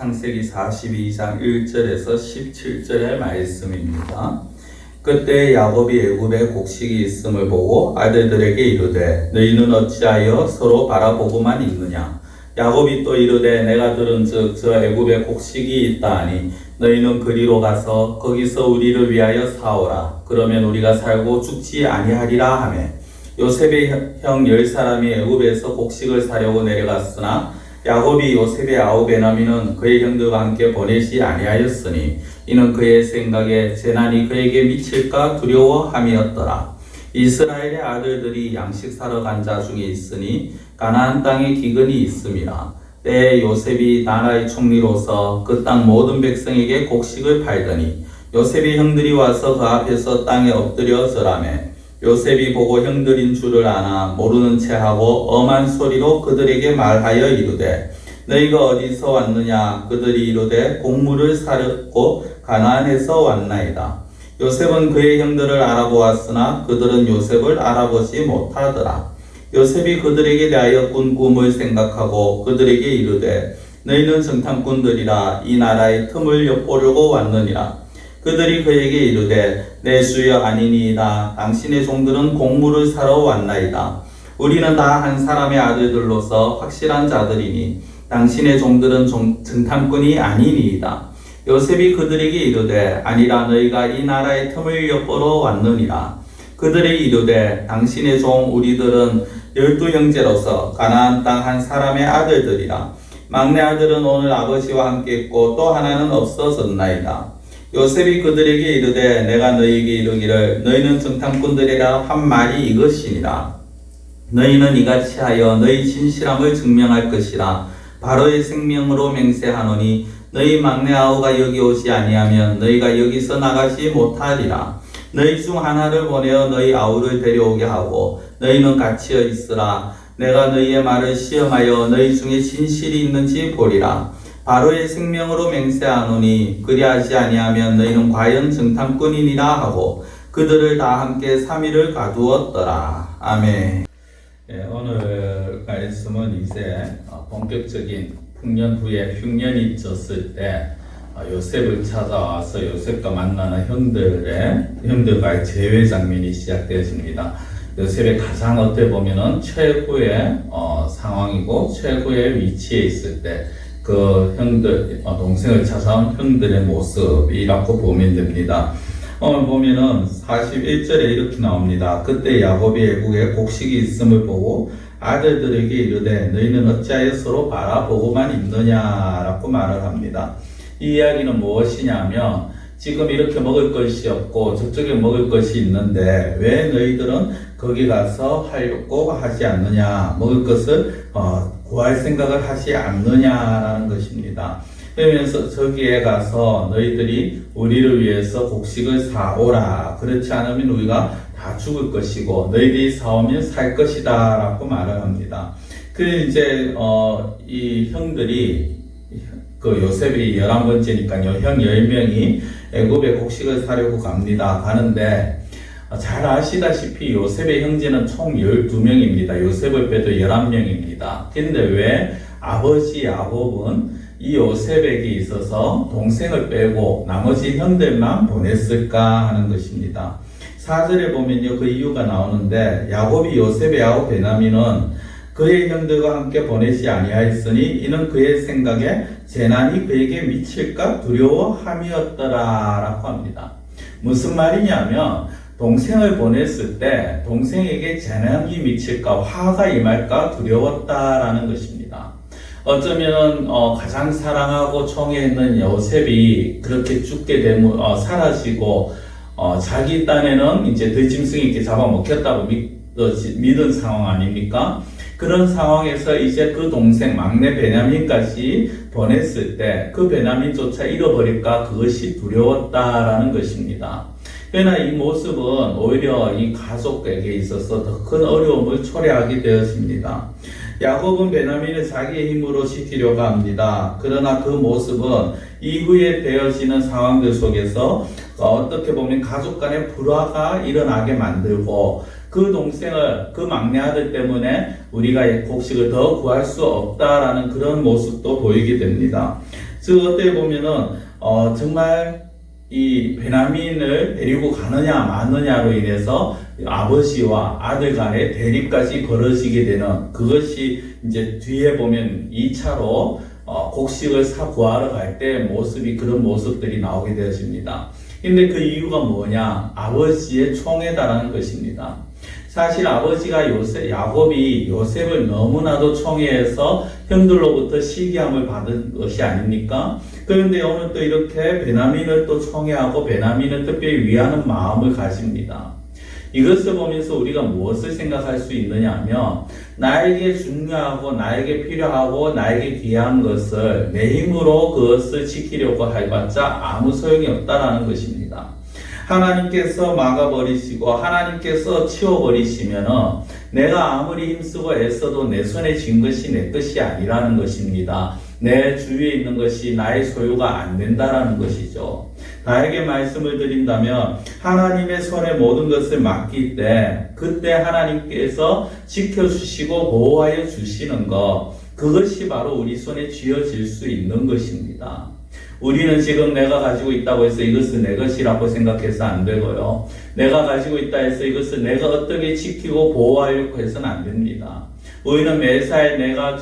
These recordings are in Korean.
창세기 42장 1절에서 17절의 말씀입니다. 그때 야곱이 애굽에 곡식이 있음을 보고 아들들에게 이르되 너희는 어찌하여 서로 바라보고만 있느냐. 야곱이 또 이르되 내가 들은즉 저 애굽에 곡식이 있다 하니 너희는 그리로 가서 거기서 우리를 위하여 사오라. 그러면 우리가 살고 죽지 아니하리라 하며 요셉의 형 10사람이 애굽에서 곡식을 사려고 내려갔으나 야곱이 요셉의 9베냐민은 그의 형들과 함께 보내지 아니하였으니 이는 그의 생각에 재난이 그에게 미칠까 두려워함이었더라. 이스라엘의 아들들이 양식 사러 간 자 중에 있으니 가나안 땅에 기근이 있음이라. 때에 요셉이 나라의 총리로서 그 땅 모든 백성에게 곡식을 팔더니 요셉의 형들이 와서 그 앞에서 땅에 엎드려 절하매 요셉이 보고 형들인 줄을 아나 모르는 채 하고 엄한 소리로 그들에게 말하여 이르되 너희가 어디서 왔느냐. 그들이 이르되 곡물을 사려고 가나안에서 왔나이다. 요셉은 그의 형들을 알아보았으나 그들은 요셉을 알아보지 못하더라. 요셉이 그들에게 대하여 꾼 꿈을 생각하고 그들에게 이르되 너희는 정탐꾼들이라 이 나라의 틈을 엿보려고 왔느니라. 그들이 그에게 이르되 내 주여 아니니이다. 당신의 종들은 곡물을 사러 왔나이다. 우리는 다 한 사람의 아들들로서 확실한 자들이니 당신의 종들은 정탐꾼이 아니니이다. 요셉이 그들에게 이르되 아니라 너희가 이 나라의 틈을 엿보러 왔느니라. 그들이 이르되 당신의 종 우리들은 12형제로서 가나안 땅 한 사람의 아들들이라. 막내 아들은 오늘 아버지와 함께 있고 또 하나는 없어졌나이다. 요셉이 그들에게 이르되 내가 너희에게 이르기를 너희는 정탐꾼들이라 한 말이 이것이니라. 너희는 이같이 하여 너희 진실함을 증명할 것이라. 바로의 생명으로 맹세하노니 너희 막내 아우가 여기 오지 아니하면 너희가 여기서 나가지 못하리라. 너희 중 하나를 보내어 너희 아우를 데려오게 하고 너희는 갇혀 있으라. 내가 너희의 말을 시험하여 너희 중에 진실이 있는지 보리라. 바로의 생명으로 맹세하노니 그리하지 아니하면 너희는 과연 정탐꾼이니라 하고 그들을 다 함께 3일을 가두었더라. 아멘. 오늘 말씀은 이제 본격적인 풍년 후에 흉년이 졌을 때 요셉을 찾아와서 요셉과 만나는 형들과의 재회 장면이 시작되어집니다. 요셉의 가장 어떻게 보면은 최고의 상황이고 최고의 위치에 있을 때 그 형들, 동생을 찾아온 형들의 모습이라고 보면 됩니다. 오늘 보면은 41절에 이렇게 나옵니다. 그때 야곱이 애국에 곡식이 있음을 보고 아들들에게 이르되 너희는 어찌하여 서로 바라보고만 있느냐라고 말을 합니다. 이 이야기는 무엇이냐면 지금 이렇게 먹을 것이 없고 저쪽에 먹을 것이 있는데 왜 너희들은 거기 가서 하려고 하지 않느냐, 먹을 것을 구할 생각을 하지 않느냐라는 것입니다. 그러면서 저기에 가서 너희들이 우리를 위해서 곡식을 사오라. 그렇지 않으면 우리가 다 죽을 것이고 너희들이 사오면 살 것이다 라고 말을 합니다. 그래서 이제 이 형들이 그 요셉이 11번째니까요. 형 10명이 애굽에 곡식을 사려고 가는데 잘 아시다시피 요셉의 형제는 총 12명입니다. 요셉을 빼도 11명입니다. 근데 왜 아버지 야곱은 이 요셉에게 있어서 동생을 빼고 나머지 형들만 보냈을까 하는 것입니다. 4절에 보면요. 그 이유가 나오는데 야곱이 요셉의 9베냐민은 그의 형들과 함께 보내지 아니하였으니 이는 그의 생각에 재난이 그에게 미칠까 두려워함이었더라 라고 합니다. 무슨 말이냐면 동생을 보냈을 때 동생에게 재난이 미칠까 화가 임할까 두려웠다라는 것입니다. 어쩌면 가장 사랑하고 총애했는 요셉이 그렇게 죽게 되면 사라지고 자기 딴에는 이제 들짐승이 이렇게 잡아먹혔다고 믿은 상황 아닙니까? 그런 상황에서 이제 그 동생 막내 베냐민까지 보냈을 때 그 베냐민조차 잃어버릴까 그것이 두려웠다라는 것입니다. 그러나 이 모습은 오히려 이 가족에게 있어서 더 큰 어려움을 초래하게 되었습니다. 야곱은 베냐민을 자기의 힘으로 지키려고 합니다. 그러나 그 모습은 이후에 되어지는 상황들 속에서 어떻게 보면 가족 간의 불화가 일어나게 만들고 그 동생을, 그 막내 아들 때문에 우리가 곡식을 더 구할 수 없다라는 그런 모습도 보이게 됩니다. 즉 어떻게 보면은 정말 이 베냐민을 데리고 가느냐 마느냐로 인해서 아버지와 아들 간의 대립까지 벌어지게 되는, 그것이 이제 뒤에 보면 2차로 곡식을 구하러 갈 때 모습이, 그런 모습들이 나오게 되어집니다. 근데 그 이유가 뭐냐? 아버지의 총애다라는 것입니다. 사실 아버지가 야곱이 요셉을 너무나도 총애해서 형들로부터 시기함을 받은 것이 아닙니까? 그런데 오늘 또 이렇게 베냐민을 또 총애하고 베냐민을 특별히 위하는 마음을 가집니다. 이것을 보면서 우리가 무엇을 생각할 수 있느냐 하면, 나에게 중요하고 나에게 필요하고 나에게 귀한 것을 내 힘으로 그것을 지키려고 해봤자 아무 소용이 없다라는 것입니다. 하나님께서 막아버리시고 하나님께서 치워버리시면 내가 아무리 힘쓰고 애써도 내 손에 쥔 것이 내 것이 아니라는 것입니다. 내 주위에 있는 것이 나의 소유가 안 된다라는 것이죠. 나에게 말씀을 드린다면, 하나님의 손에 모든 것을 맡길 때 그때 하나님께서 지켜주시고 보호하여 주시는 것, 그것이 바로 우리 손에 쥐어질 수 있는 것입니다. 우리는 지금 내가 가지고 있다고 해서 이것은 내 것이라고 생각해서 안 되고요. 내가 가지고 있다 해서 이것을 내가 어떻게 지키고 보호하려고 해서는 안 됩니다. 우리는 매사에 내가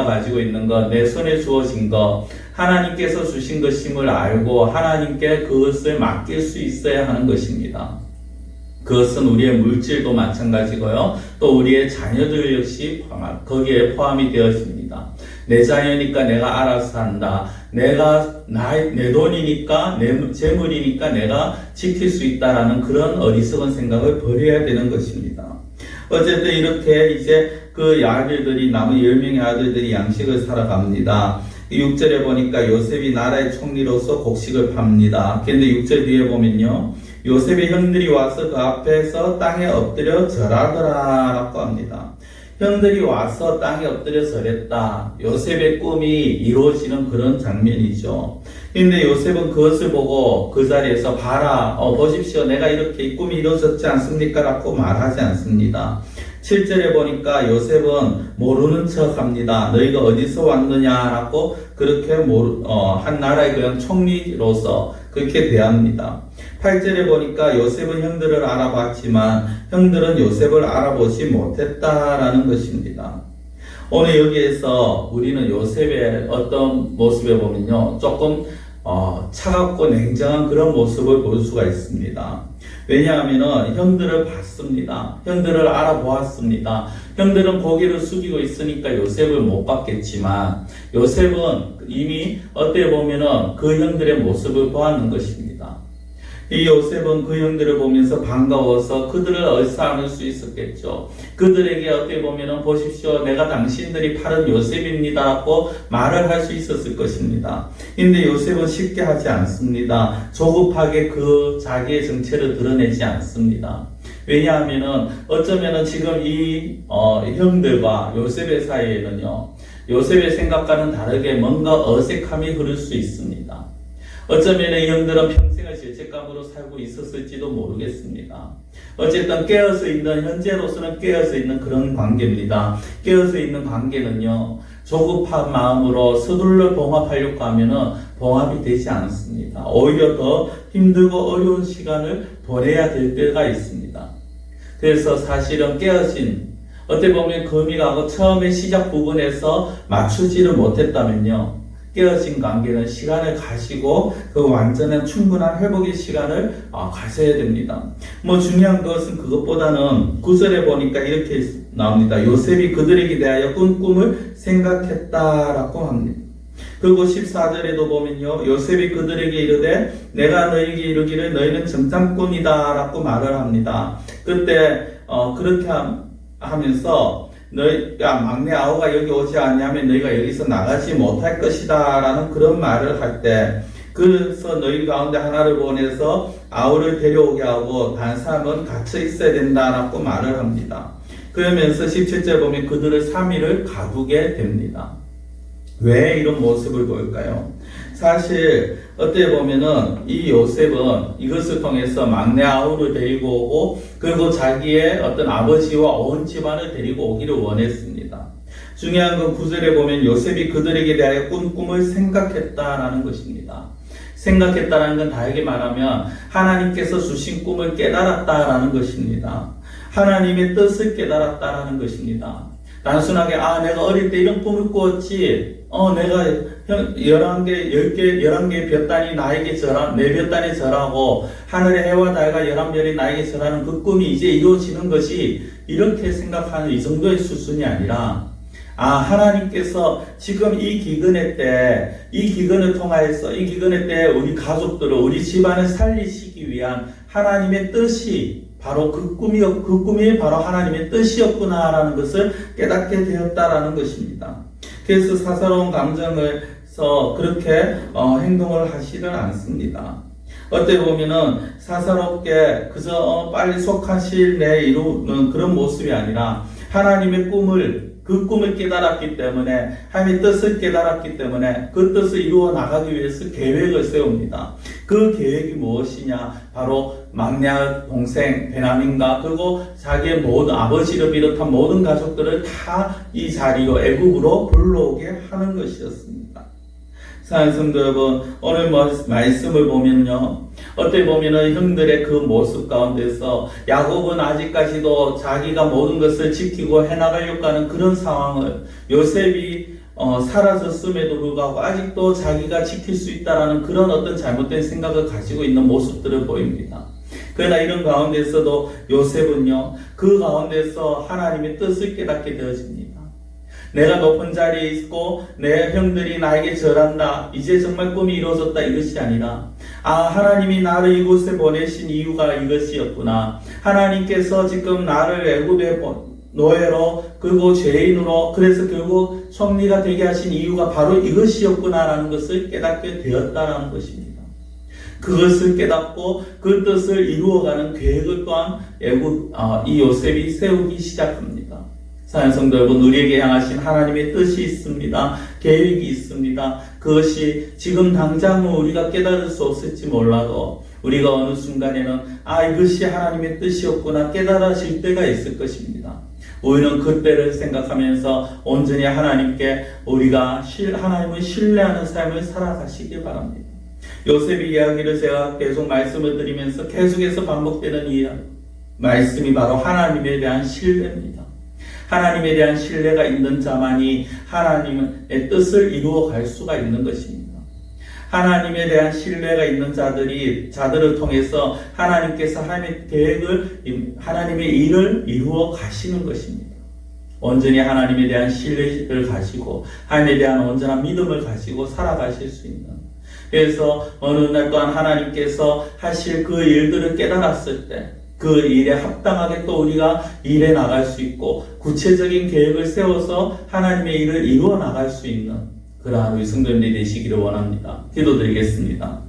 가지고 있는 것, 내 손에 주어진 것, 하나님께서 주신 것임을 알고 하나님께 그것을 맡길 수 있어야 하는 것입니다. 그것은 우리의 물질도 마찬가지고요. 또 우리의 자녀들 역시 거기에 포함이 되어집니다. 내 자녀니까 내가 알아서 한다. 내 돈이니까, 내 재물이니까 내가 지킬 수 있다라는 그런 어리석은 생각을 버려야 되는 것입니다. 어쨌든 이렇게 이제 그 아들들이, 남은 10명의 아들들이 양식을 사러 갑니다. 6절에 보니까 요셉이 나라의 총리로서 곡식을 팝니다. 그런데 6절 뒤에 보면요, 요셉의 형들이 와서 그 앞에서 땅에 엎드려 절하더라 라고 합니다. 형들이 와서 땅에 엎드려 절했다. 요셉의 꿈이 이루어지는 그런 장면이죠. 근데 요셉은 그것을 보고 그 자리에서 봐라, 보십시오, 내가 이렇게 꿈이 이루어졌지 않습니까? 라고 말하지 않습니다. 7절에 보니까 요셉은 모르는 척 합니다. 너희가 어디서 왔느냐라고 그렇게 한 나라의 그냥 총리로서 그렇게 대합니다. 8절에 보니까 요셉은 형들을 알아봤지만 형들은 요셉을 알아보지 못했다라는 것입니다. 오늘 여기에서 우리는 요셉의 어떤 모습에 보면요, 조금 차갑고 냉정한 그런 모습을 볼 수가 있습니다. 왜냐하면 형들을 봤습니다. 형들을 알아보았습니다. 형들은 고개를 숙이고 있으니까 요셉을 못 봤겠지만 요셉은 이미 어떻게 보면은 그 형들의 모습을 보았는 것입니다. 이 요셉은 그 형들을 보면서 반가워서 그들을 얼싸안을 수 있었겠죠. 그들에게 어떻게 보면은 보십시오, 내가 당신들이 팔은 요셉입니다라고 말을 할 수 있었을 것입니다. 근데 요셉은 쉽게 하지 않습니다. 조급하게 그 자기의 정체를 드러내지 않습니다. 왜냐하면은 어쩌면은 지금 이 형들과 요셉의 사이에는요, 요셉의 생각과는 다르게 뭔가 어색함이 흐를 수 있습니다. 어쩌면 이 형들은 평생을 죄책감으로 살고 있었을지도 모르겠습니다. 어쨌든 깨어서 있는, 현재로서는 깨어서 있는 그런 관계입니다. 깨어서 있는 관계는요, 조급한 마음으로 서둘러 봉합하려고 하면은 봉합이 되지 않습니다. 오히려 더 힘들고 어려운 시간을 보내야 될 때가 있습니다. 그래서 사실은 깨어진, 어떻게 보면 금이라고 처음에 시작 부분에서 맞추지를 못했다면요, 깨어진 관계는 시간을 가지고 그 완전한 충분한 회복의 시간을 가져야 됩니다. 중요한 것은 그것보다는 9절에 보니까 이렇게 나옵니다. 요셉이 그들에게 대하여 꾼 꿈을 생각했다라고 합니다. 그리고 14절에도 보면요, 요셉이 그들에게 이르되 내가 너희에게 이르기를 너희는 정탐 꿈이다 라고 말을 합니다. 그때 그렇게 하면서 너희가 막내 아우가 여기 오지 않냐면 너희가 여기서 나가지 못할 것이다 라는 그런 말을 할 때, 그래서 너희 가운데 하나를 보내서 아우를 데려오게 하고 다른 사람은 갇혀 있어야 된다라고 말을 합니다. 그러면서 17절 보면 그들을 3일을 가두게 됩니다. 왜 이런 모습을 보일까요? 사실 어떻게 보면은 이 요셉은 이것을 통해서 막내 아우를 데리고 오고 그리고 자기의 어떤 아버지와 온 집안을 데리고 오기를 원했습니다. 중요한 건 9절에 보면 요셉이 그들에게 대하여 꾼 꿈을 생각했다라는 것입니다. 생각했다라는 건 다르게 말하면 하나님께서 주신 꿈을 깨달았다라는 것입니다. 하나님의 뜻을 깨달았다라는 것입니다. 단순하게 내가 어릴 때 이런 꿈을 꾸었지, 내가 11개의 볕단이 나에게 내 볕단에 절하고 하늘의 해와 달과 11별이 나에게 절하는 그 꿈이 이제 이루어지는 것이, 이렇게 생각하는 이 정도의 수준이 아니라, 하나님께서 지금 이 기근의 때, 이 기근을 통하여서 이 기근의 때 우리 가족들을, 우리 집안을 살리시기 위한 하나님의 뜻이 바로 그 꿈이 바로 하나님의 뜻이었구나라는 것을 깨닫게 되었다라는 것입니다. 그래서 사사로운 감정에서 그렇게 행동을 하지를 않습니다. 어떻게 보면은 사사롭게 그저 빨리 속하실 내 이루는 그런 모습이 아니라 하나님의 그 꿈을 깨달았기 때문에, 하나님의 뜻을 깨달았기 때문에 그 뜻을 이루어 나가기 위해서 계획을 세웁니다. 그 계획이 무엇이냐? 바로 막내 동생 베냐민과 그리고 자기의 모든 아버지를 비롯한 모든 가족들을 다 이 자리로 애굽으로 불러오게 하는 것이었습니다. 사랑하는 성도 여러분, 오늘 말씀을 보면요, 어떻게 보면은 형들의 그 모습 가운데서 야곱은 아직까지도 자기가 모든 것을 지키고 해나가려고 하는 그런 상황을, 요셉이 사라졌음에도 불구하고 아직도 자기가 지킬 수 있다라는 그런 어떤 잘못된 생각을 가지고 있는 모습들을 보입니다. 그러나 이런 가운데서도 요셉은요, 그 가운데서 하나님의 뜻을 깨닫게 되어집니다. 내가 높은 자리에 있고 내 형들이 나에게 절한다, 이제 정말 꿈이 이루어졌다, 이것이 아니라 하나님이 나를 이곳에 보내신 이유가 이것이었구나. 하나님께서 지금 나를 애굽의 노예로 그리고 죄인으로, 그래서 결국 총리가 되게 하신 이유가 바로 이것이었구나라는 것을 깨닫게 되었다라는 것입니다. 그것을 깨닫고 그 뜻을 이루어가는 계획을 또한 이 요셉이 세우기 시작합니다. 사랑하는 성도 여러분, 우리에게 향하신 하나님의 뜻이 있습니다. 계획이 있습니다. 그것이 지금 당장은 우리가 깨달을 수 없을지 몰라도 우리가 어느 순간에는 이것이 하나님의 뜻이었구나 깨달아질 때가 있을 것입니다. 우리는 그때를 생각하면서 온전히 하나님께 하나님을 신뢰하는 삶을 살아가시기 바랍니다. 요셉의 이야기를 제가 계속 말씀을 드리면서 계속해서 반복되는 이 말씀이 바로 하나님에 대한 신뢰입니다. 하나님에 대한 신뢰가 있는 자만이 하나님의 뜻을 이루어 갈 수가 있는 것입니다. 하나님에 대한 신뢰가 있는 자들을 통해서 하나님께서 하나님의 일을 이루어 가시는 것입니다. 온전히 하나님에 대한 신뢰를 가지고 하나님에 대한 온전한 믿음을 가지고 살아가실 수 있는, 그래서 어느 날 또한 하나님께서 하실 그 일들을 깨달았을 때 그 일에 합당하게 또 우리가 일해 나갈 수 있고 구체적인 계획을 세워서 하나님의 일을 이루어 나갈 수 있는 그러한 우리 성도님들이 되시기를 원합니다. 기도드리겠습니다.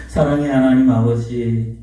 사랑의 하나님 아버지,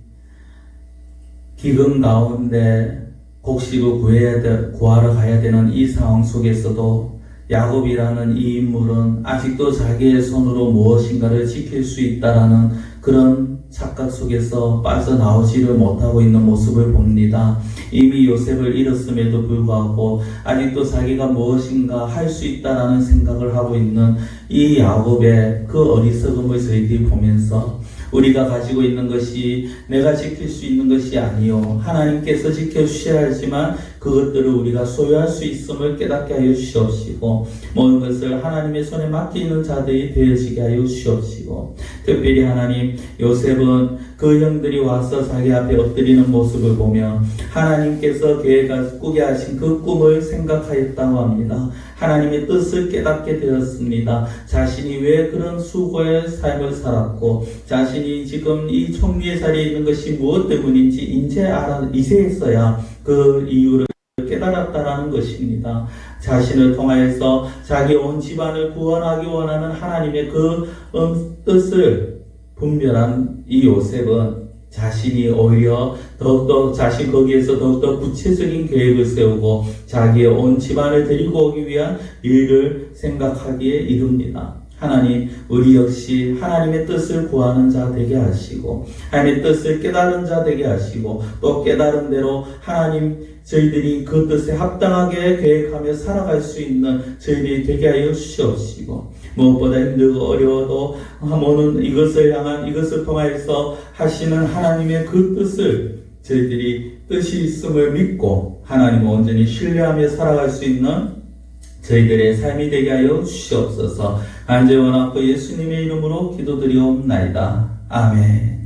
기근 가운데 곡식을 구하러 가야 되는 이 상황 속에서도 야곱이라는 이 인물은 아직도 자기의 손으로 무엇인가를 지킬 수 있다라는 그런 착각 속에서 빠져나오지를 못하고 있는 모습을 봅니다. 이미 요셉을 잃었음에도 불구하고 아직도 자기가 무엇인가 할 수 있다라는 생각을 하고 있는 이 야곱의 그 어리석음을 저희들이 보면서 우리가 가지고 있는 것이 내가 지킬 수 있는 것이 아니요 하나님께서 지켜주셔야 하지만 그것들을 우리가 소유할 수 있음을 깨닫게 하여 주시옵시고, 모든 것을 하나님의 손에 맡기는 자들이 되어지게 하여 주시옵시고, 특별히 하나님, 요셉은 그 형들이 와서 자기 앞에 엎드리는 모습을 보며 하나님께서 꾸게 하신 그 꿈을 생각하였다고 합니다. 하나님의 뜻을 깨닫게 되었습니다. 자신이 왜 그런 수고의 삶을 살았고 자신이 지금 이 총리의 자리에 있는 것이 무엇 때문인지 이제서야 그 이유를 깨달았다라는 것입니다. 자신을 통하여서 자기 온 집안을 구원하기 원하는 하나님의 그 뜻을 분별한 이 요셉은 자신이 오히려 더욱더 거기에서 더욱더 구체적인 계획을 세우고 자기의 온 집안을 데리고 오기 위한 일을 생각하기에 이릅니다. 하나님, 우리 역시 하나님의 뜻을 구하는 자 되게 하시고 하나님의 뜻을 깨달은 자 되게 하시고 또 깨달은 대로 하나님 저희들이 그 뜻에 합당하게 계획하며 살아갈 수 있는 저희들이 되게 하여 주시옵시고 무엇보다 힘들고 어려워도 모든 이것을 통하여서 하시는 하나님의 그 뜻을 저희들이 뜻이 있음을 믿고 하나님을 온전히 신뢰하며 살아갈 수 있는 저희들의 삶이 되게 하여 주시옵소서. 간절히 원하고 예수님의 이름으로 기도드리옵나이다. 아멘.